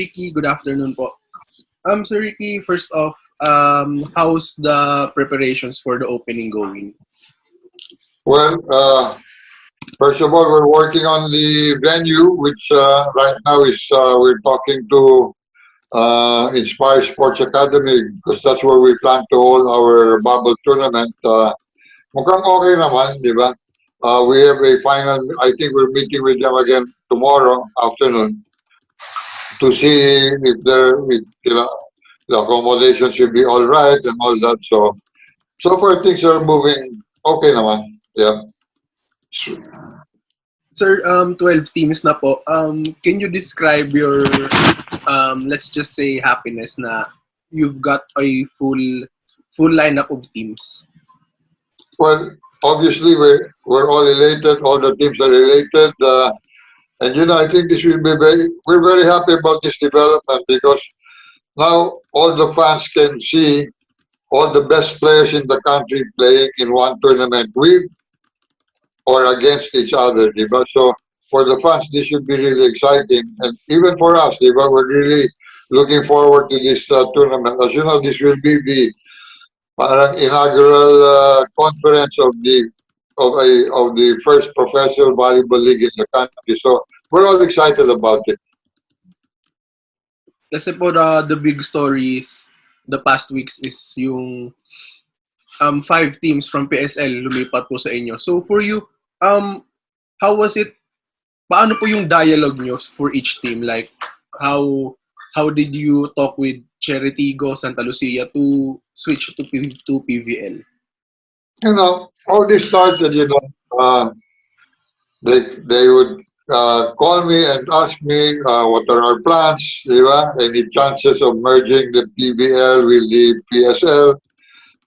Ricky. Good afternoon po. Sir Ricky, first off, how's the preparations for the opening going? Well, first of all, we're working on the venue, which right now is we're talking to Inspire Sports Academy because that's where we plan to hold our bubble tournament. Mukhang okay naman, di ba? We have a final, I think we're meeting with them again tomorrow afternoon to see if the accommodation should be all right and all that. So far things are moving okay naman. Yeah. Sir, 12 teams na po. Can you describe your, let's just say, happiness na you've got a full lineup of teams? Well, obviously we're all elated. All the teams are elated, and I think this will be we're very happy about this development because now all the fans can see all the best players in the country playing in one tournament with or against each other, diba? So for the fans, this should be really exciting, and even for us, diba, we're really looking forward to this tournament. As you know, this will be the parang inaugural conference of the first professional volleyball league in the country. So we're all excited about it. Kasi po the big stories the past weeks is yung 5 teams from PSL lumipat po sa inyo. So for you, how was it? Paano po yung dialogue nyo for each team? Like how did you talk with Cheritigo, Santa Lucia to switch to PVL? All this started, they would call me and ask me what are our plans, diba? Any chances of merging the PVL with the PSL,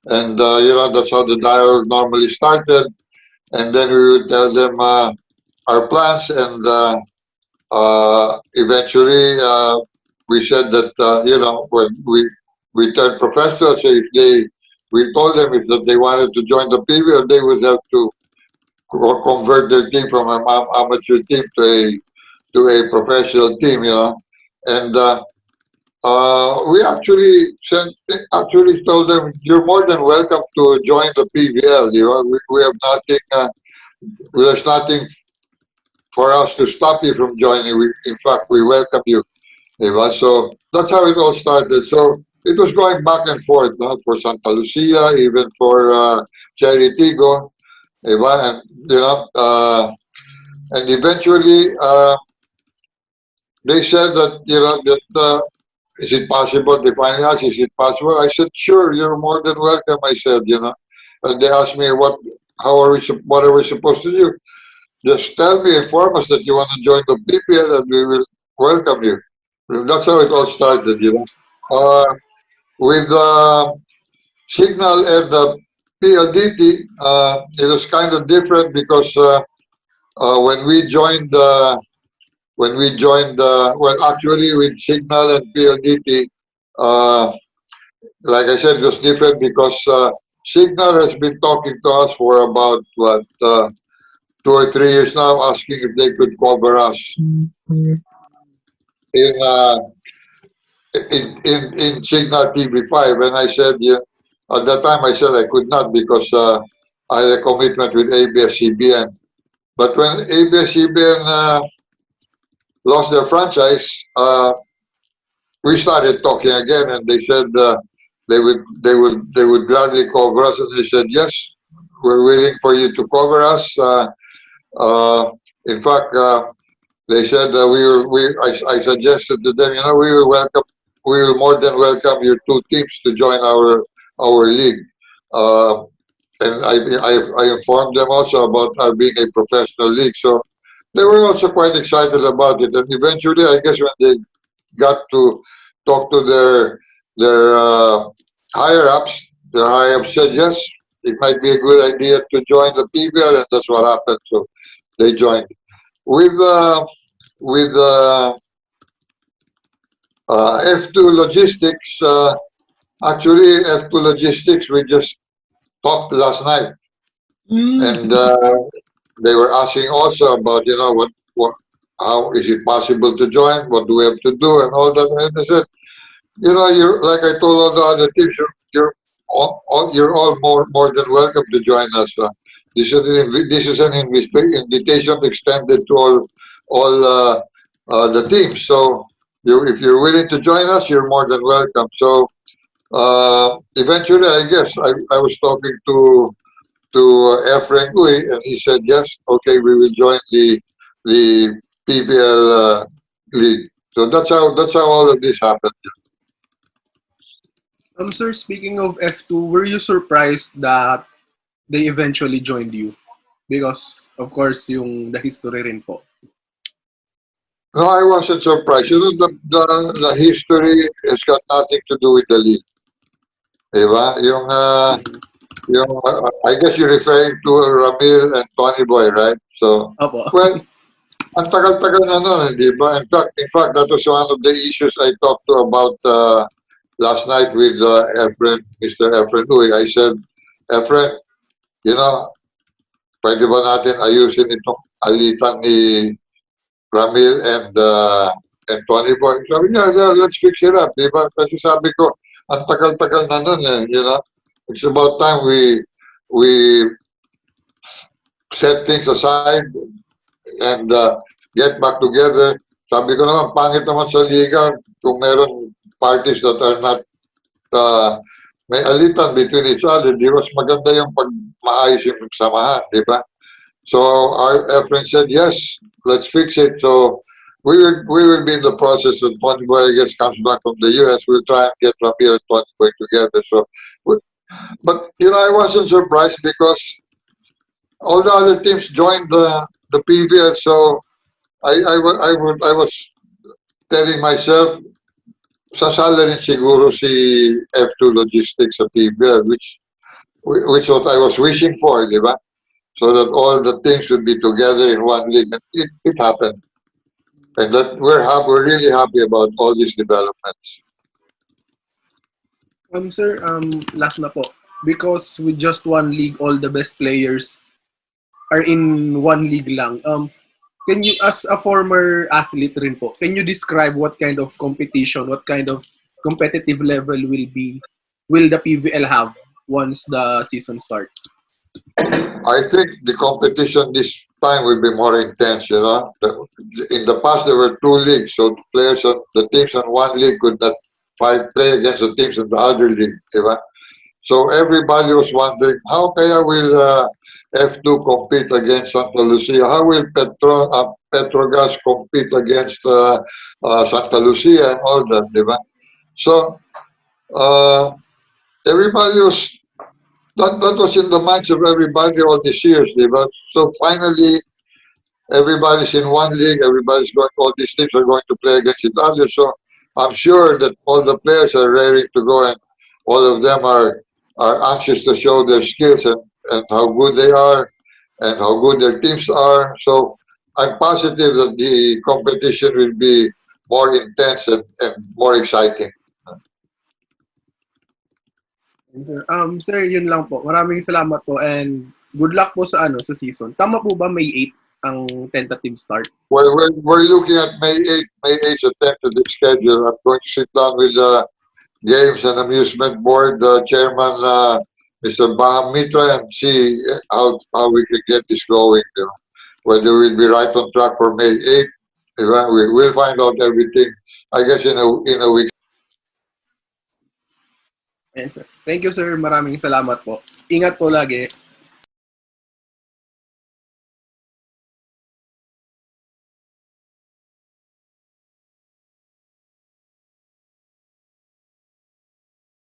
and that's how the dialogue normally started. And then we would tell them our plans, and eventually we said that when we turned professional, so we told them if that they wanted to join the PVL, they would have to convert their team from an amateur team to a professional team, and we actually told them you're more than welcome to join the PVL. We have nothing. There's nothing for us to stop you from joining. In fact, we welcome you. So that's how it all started. So it was going back and forth, for Santa Lucia, even for Cheritigo, and and eventually they said that is it possible? They finally asked, is it possible? I said, sure, you're more than welcome. I said, and they asked me what are we supposed to do? Just tell me, inform us that you want to join the PPL, and we will welcome you. That's how it all started, with Signal and the PLDT, it was kind of different because when we joined, actually with Signal and PLDT, like I said, it was different because Signal has been talking to us for about 2 or 3 years now, asking if they could cover us in Signal TV5, and I said, at that time I said I could not because I had a commitment with ABS-CBN. But when ABS-CBN lost their franchise, we started talking again, and they said they would gladly cover us, and they said yes, we're willing for you to cover us. In fact, they said I suggested to them, we will more than welcome your 2 teams to join our league. And I informed them also about our being a professional league, so they were also quite excited about it. And eventually, I guess when they got to talk to their higher ups said yes, it might be a good idea to join the PVL, and that's what happened. So they joined with F2 Logistics. Actually, F2 Logistics, we just talked last night, and they were asking also about how is it possible to join? What do we have to do? And all that. And I said, you're like I told all the other teams, you're all more than welcome to join us. This is an invitation extended to all the teams. So if you're willing to join us, you're more than welcome. So eventually, I guess I was talking to Efren Uy, and he said yes. Okay, we will join the PVL league. So that's how all of this happened. Sir, speaking of F2, were you surprised that they eventually joined you? Because, of course, the history rin po. No, I wasn't surprised. The history has got nothing to do with the league. Diba? I guess you're referring to Ramil and Tony Boy, right? So, Opo. well, ang tagal-tagal na nun, di ba? In fact, that was one of the issues I talked to about last night with Mr. Efren Uy. I said, Efren, pwede ba natin ayusin itong alitan ni Ramil and Tony Boy? Sabi niya, let's fix it up, di ba? Kasi sabi ko, ang tagal-tagal na nun It's about time we set things aside and get back together. Sabi ko naman, pangit naman sa liga kung meron parties that are not may alitan between each other. Di mas maganda yung pag maayos yung samahan, di ba? So our friend said, yes, let's fix it. So we will be in the process when Tony Boy, I guess, comes back from the US. We'll try and get Rafael and Tony Boy together. So, but I wasn't surprised because all the other teams joined the PVL. So I was telling myself, sasala rin siguro si F2 Logistics sa PVL, which what I was wishing for, di ba? So that all the teams would be together in one league. And it happened. And that we're really happy about all these developments. Sir, last na po. Because with just one league, all the best players are in one league lang. Can you, as a former athlete rin po, can you describe what kind of competition, what kind of competitive level will the PVL have once the season starts? I think the competition this time will be more intense. In the past there were two leagues, so the teams on one league could not play against the teams in the other league. Diba? So everybody was wondering, how kaya will F2 compete against Santa Lucia? How will Petrogas compete against Santa Lucia and all that, diba? So everybody that was in the minds of everybody all these years, diba? So finally, everybody's in one league. All these teams are going to play against each other. So I'm sure that all the players are ready to go, and all of them are anxious to show their skills and how good they are and how good their teams are. So I'm positive that the competition will be more intense and more exciting. Sir, yun lang po. Maraming salamat po and good luck po sa season. Tama po ba May 8 ang tentative start? Well, we're looking at May 8th. May 8th is a tentative schedule. I'm going to sit down with the Games and Amusement Board Chairman Mr. Baham Mitra and see how we can get this going. Whether we'll be right on track for May 8th. We'll find out everything, I guess, in a week. Ayan, sir. Thank you, sir. Maraming salamat po. Ingat po lagi.